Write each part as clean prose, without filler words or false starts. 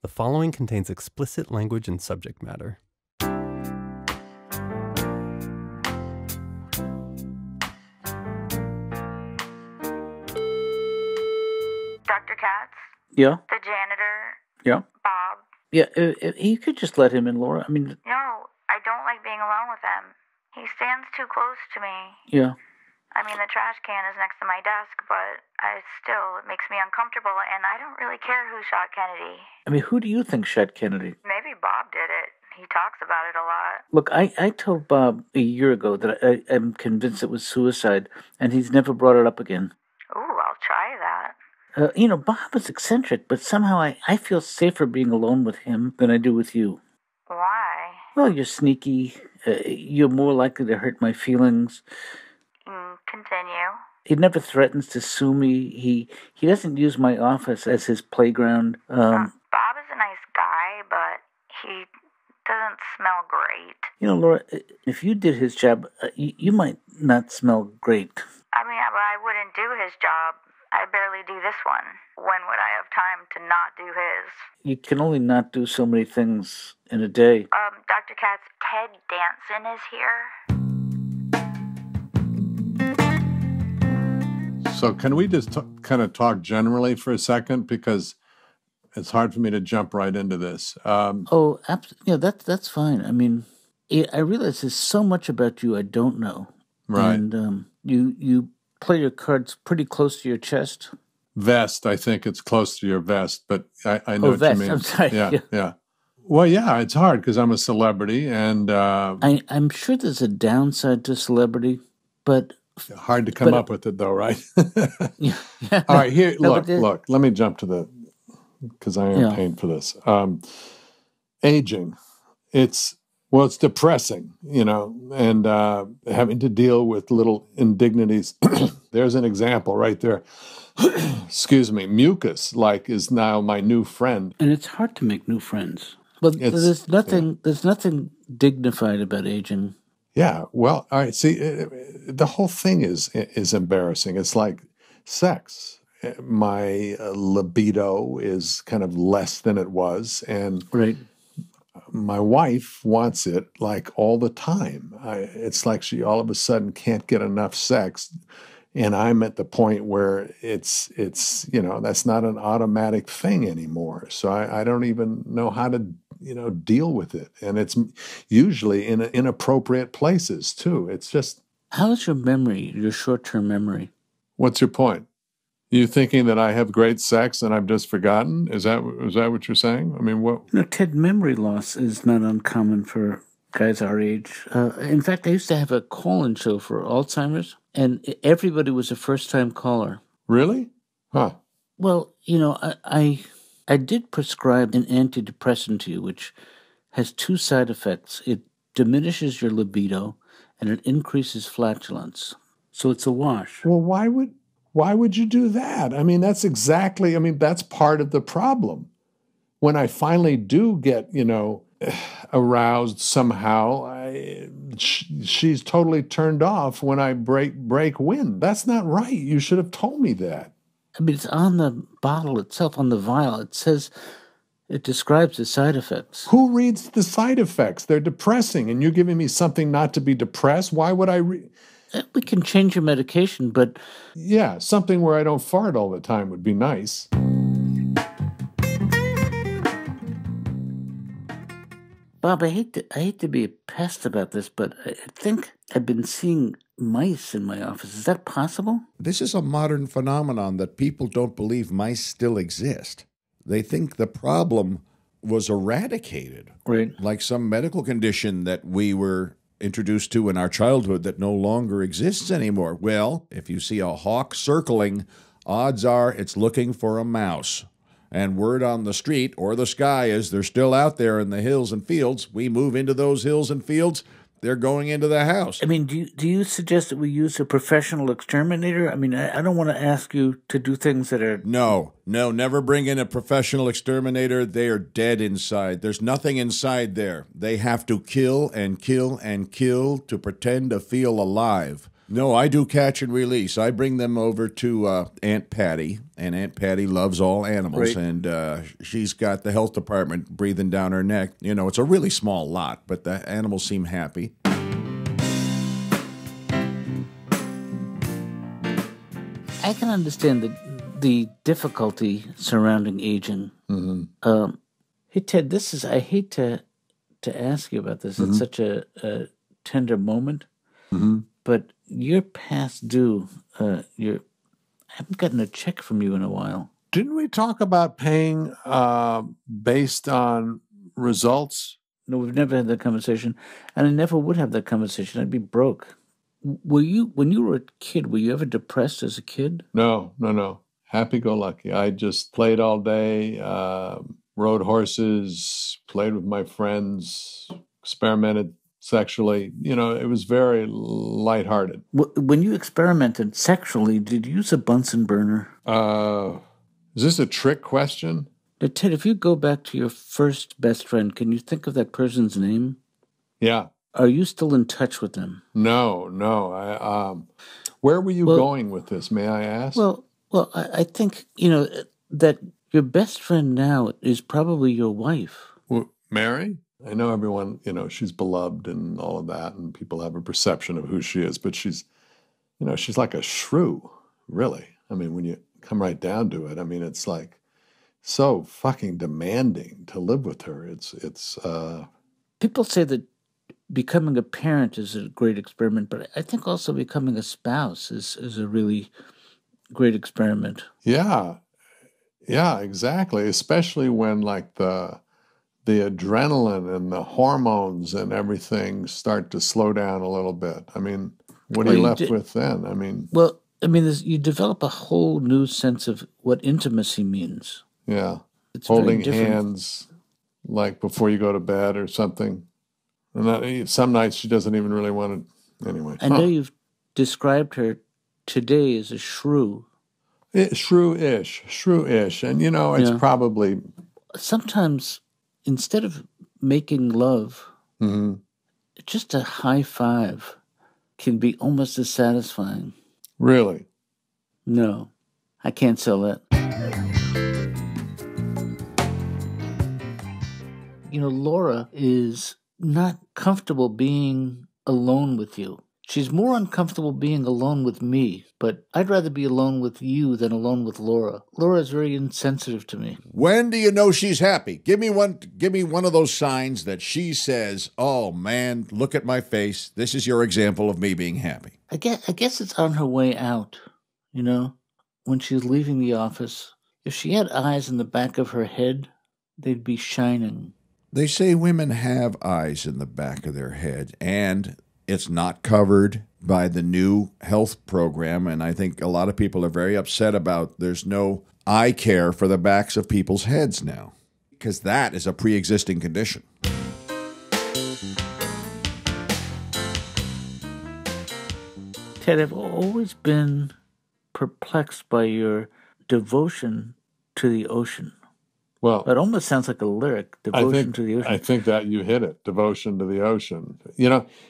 The following contains explicit language and subject matter. Dr. Katz? Yeah? The janitor? Yeah? Bob? Yeah, you could just let him in, Laura. I mean, No, I don't like being alone with him. He stands too close to me. yeah. I mean, the trash can is next to my desk, but it makes me uncomfortable, and I don't really care who shot Kennedy. I mean, who do you think shot Kennedy? Maybe Bob did it. He talks about it a lot. Look, I told Bob a year ago that I'm convinced it was suicide, and he's never brought it up again. Ooh, I'll try that. Bob is eccentric, but somehow I feel safer being alone with him than I do with you. Why? Well, you're sneaky. You're more likely to hurt my feelings. Continue. He never threatens to sue me. He doesn't use my office as his playground. Bob is a nice guy, but he doesn't smell great. Laura, if you did his job, you might not smell great. I mean, but I wouldn't do his job. I barely do this one. When would I have time to not do his? You can only not do so many things in a day. Dr. Katz, Ted Danson is here. So can we just kind of talk generally for a second? Because it's hard for me to jump right into this. That's fine. I mean, I realize there's so much about you I don't know. Right. And you play your cards pretty close to your chest. Vest, I think it's close to your vest, but I know what vest, you mean. I'm sorry. Yeah. Well, yeah, it's hard because I'm a celebrity, and I'm sure there's a downside to celebrity, but hard to come up with it, though, right? Yeah. All right, here. Look. Let me jump to because I am paying for this. Aging, it's depressing, and having to deal with little indignities. There's an example right there. Excuse me. Mucus, is now my new friend, and it's hard to make new friends. But there's nothing dignified about aging. Yeah, well, all right. See, the whole thing is embarrassing. It's like sex. My libido is kind of less than it was, and right. My wife wants it all the time. It's like she all of a sudden can't get enough sex, and I'm at the point where it's that's not an automatic thing anymore. So I don't even know how to deal with it, and it's usually in inappropriate places too. It's just, how's your memory, your short-term memory? What's your point? You thinking that I have great sex and I've just forgotten? Is that what you're saying? I mean, what? Ted, memory loss is not uncommon for guys our age. In fact, I used to have a call-in show for Alzheimer's, and everybody was a first-time caller. Really? Huh. Well, I did prescribe an antidepressant to you, which has two side effects. It diminishes your libido, and it increases flatulence. So it's a wash. Well, why would you do that? I mean, that's part of the problem. When I finally do get, aroused somehow, she's totally turned off when I break wind. That's not right. You should have told me that. I mean, it's on the bottle itself, on the vial. It describes the side effects. Who reads the side effects? They're depressing, and you're giving me something not to be depressed? Why would I read? We can change your medication, but... Yeah, something where I don't fart all the time would be nice. Bob, I hate to be a pest about this, but I think I've been seeing mice in my office. Is that possible? This is a modern phenomenon that people don't believe mice still exist. They think the problem was eradicated. Right. Like some medical condition that we were introduced to in our childhood that no longer exists anymore. Well, if you see a hawk circling, odds are it's looking for a mouse. And word on the street or the sky is they're still out there in the hills and fields. We move into those hills and fields, they're going into the house. I mean, do you suggest that we use a professional exterminator? I mean, I don't want to ask you to do things that are... No, never bring in a professional exterminator. They are dead inside. There's nothing inside there. They have to kill and kill and kill to pretend to feel alive. No, I do catch and release. I bring them over to Aunt Patty, and Aunt Patty loves all animals, Right. and she's got the health department breathing down her neck. You know, it's a really small lot, but the animals seem happy. I can understand the difficulty surrounding aging. Mm-hmm. Hey, Ted, I hate to ask you about this. It's such a tender moment, but you're past due. I haven't gotten a check from you in a while. Didn't we talk about paying based on results? No, we've never had that conversation, and I never would have that conversation. I'd be broke. When you were a kid, were you ever depressed as a kid? No. Happy-go-lucky. I just played all day, rode horses, played with my friends, experimented sexually. You know, it was very lighthearted. When you experimented sexually, did you use a Bunsen burner? Is this a trick question? Now, Ted, if you go back to your first best friend, can you think of that person's name? Yeah. Are you still in touch with them? No. Where were you going with this, may I ask? Well, I think, that your best friend now is probably your wife. Well, Mary? I know everyone, she's beloved and all of that, and people have a perception of who she is, but she's like a shrew, really. I mean, when you come right down to it, I mean, it's like so fucking demanding to live with her. It's People say that becoming a parent is a great experiment, but I think also becoming a spouse is a really great experiment. Yeah, exactly. Especially when like the adrenaline and the hormones and everything start to slow down a little bit. I mean, what are you left with then? I mean, you develop a whole new sense of what intimacy means. Yeah, It's holding very different. hands like before you go to bed or something. And some nights she doesn't even really want to. Anyway, I know you've described her today as a shrew. Shrew-ish, and it's probably Sometimes, instead of making love, just a high five can be almost as satisfying. really. No, I can't sell that. Laura is not comfortable being alone with you. She's more uncomfortable being alone with me, but I'd rather be alone with you than alone with Laura. Laura is very insensitive to me. When do you know she's happy? Give me one of those signs that she says, "Oh man, look at my face. This is your example of me being happy." I guess it's on her way out, when she's leaving the office. If she had eyes in the back of her head, they'd be shining. They say women have eyes in the back of their head, and it's not covered by the new health program, and I think a lot of people are very upset about there's no eye care for the backs of people's heads now, because that is a pre-existing condition. Ted, I've always been perplexed by your devotion to the ocean. Well, It almost sounds like a lyric, devotion to the ocean. I think that you hit it. Devotion to the ocean.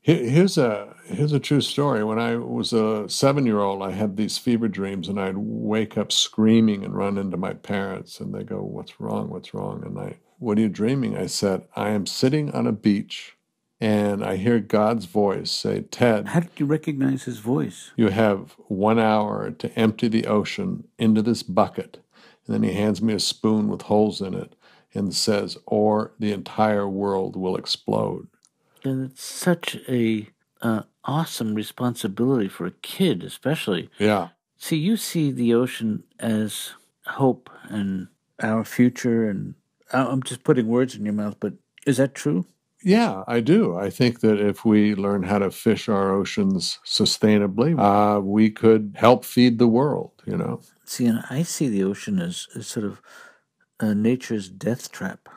Here's a true story. When I was a 7-year-old, I had these fever dreams, and I'd wake up screaming and run into my parents, and they go, "What's wrong? What's wrong?" And "What are you dreaming?" I said, "I am sitting on a beach, and I hear God's voice say, 'Ted, How did you recognize his voice? you have 1 hour to empty the ocean into this bucket.'" And then he hands me a spoon with holes in it and says, "Or the entire world will explode." And it's such a awesome responsibility for a kid, especially. Yeah. See, you see the ocean as hope and our future, and I'm just putting words in your mouth, but is that true? Yeah, I do. I think that if we learn how to fish our oceans sustainably, we could help feed the world, See, and I see the ocean as sort of nature's death trap.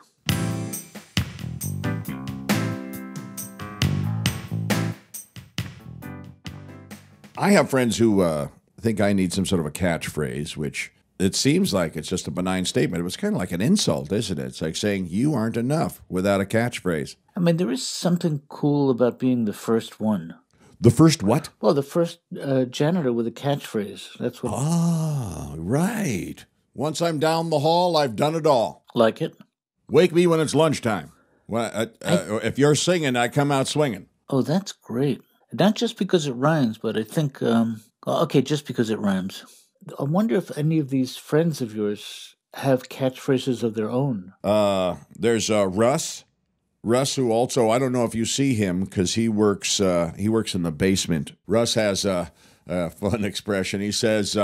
I have friends who think I need some sort of a catchphrase, which it seems like it's just a benign statement. It was kind of like an insult, isn't it? It's like saying you aren't enough without a catchphrase. I mean, there is something cool about being the first one. The first what? Well, the first janitor with a catchphrase. That's what. Ah, right. Once I'm down the hall, I've done it all. Like it? Wake me when it's lunchtime. Well, if you're singing, I come out swinging. Oh, that's great. Not just because it rhymes, but I think, okay, just because it rhymes. I wonder if any of these friends of yours have catchphrases of their own. There's Russ. Russ, who also, I don't know if you see him because he works in the basement. Russ has a fun expression. He says,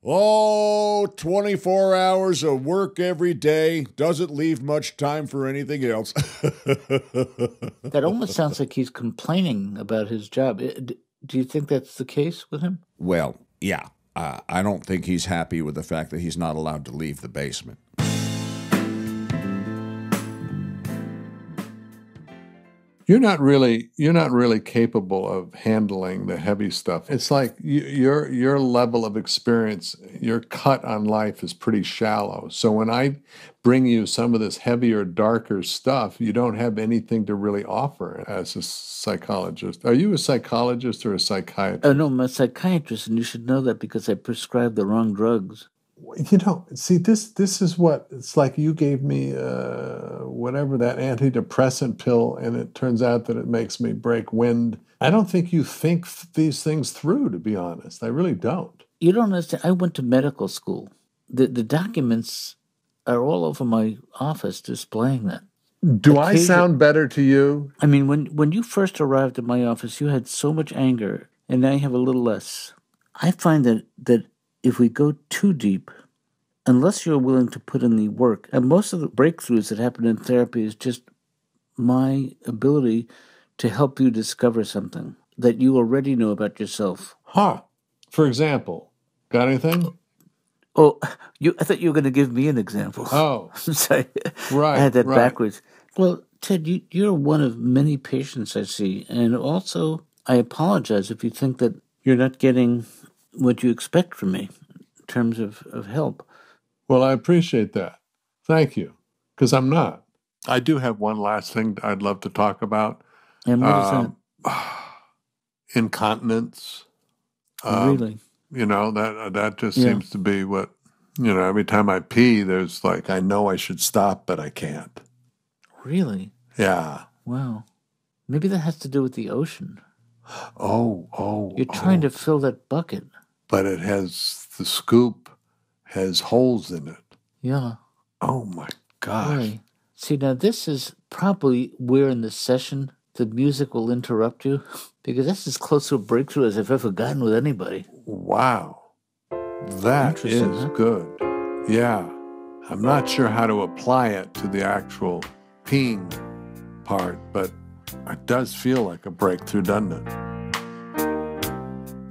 24 hours of work every day doesn't leave much time for anything else. That almost sounds like he's complaining about his job. Do you think that's the case with him? Well, yeah. I don't think he's happy with the fact that he's not allowed to leave the basement. You're not really capable of handling the heavy stuff. It's like your level of experience, your cut on life is pretty shallow. So when I bring you some of this heavier, darker stuff, you don't have anything to really offer as a psychologist. Are you a psychologist or a psychiatrist? Oh, no, I'm a psychiatrist, and you should know that because I prescribe the wrong drugs. See, this is what it's like. You gave me whatever that antidepressant pill, and it turns out that it makes me break wind. I don't think you think these things through, to be honest. I really don't. You don't understand. I went to medical school. The documents are all over my office displaying that. Do I sound better to you? I mean, when you first arrived at my office, you had so much anger, and now you have a little less. I find that if we go too deep, unless you're willing to put in the work, and most of the breakthroughs that happen in therapy is just my ability to help you discover something that you already know about yourself. Huh. For example, got anything? Oh, I thought you were going to give me an example. Oh. I'm sorry. Right. I had that right. backwards. Well, Ted, you're one of many patients I see, and also I apologize if you think that you're not getting what you expect from me in terms of help. Well, I appreciate that. Thank you. Because I'm not. I do have one last thing I'd love to talk about. And what is that? Incontinence. Really? That just seems to be what, every time I pee, there's like, I know I should stop, but I can't. Really? Yeah. Wow. Maybe that has to do with the ocean. Oh. You're trying to fill that bucket. But the scoop has holes in it. Yeah. Oh, my gosh. Boy. See, now this is probably where in the session the music will interrupt you, because that's as close to a breakthrough as I've ever gotten with anybody. Wow. That is good. Yeah. I'm not sure how to apply it to the actual peeing part, but it does feel like a breakthrough, doesn't it?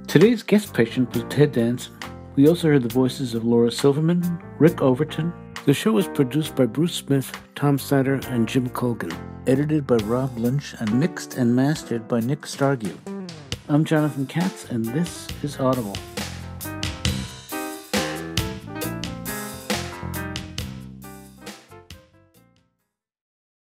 Today's guest patient was Ted Danson. We also heard the voices of Laura Silverman, Rick Overton. The show was produced by Bruce Smith, Tom Snyder, and Jim Colgan. Edited by Rob Lynch and mixed and mastered by Nick Stargue. I'm Jonathan Katz, and this is Audible.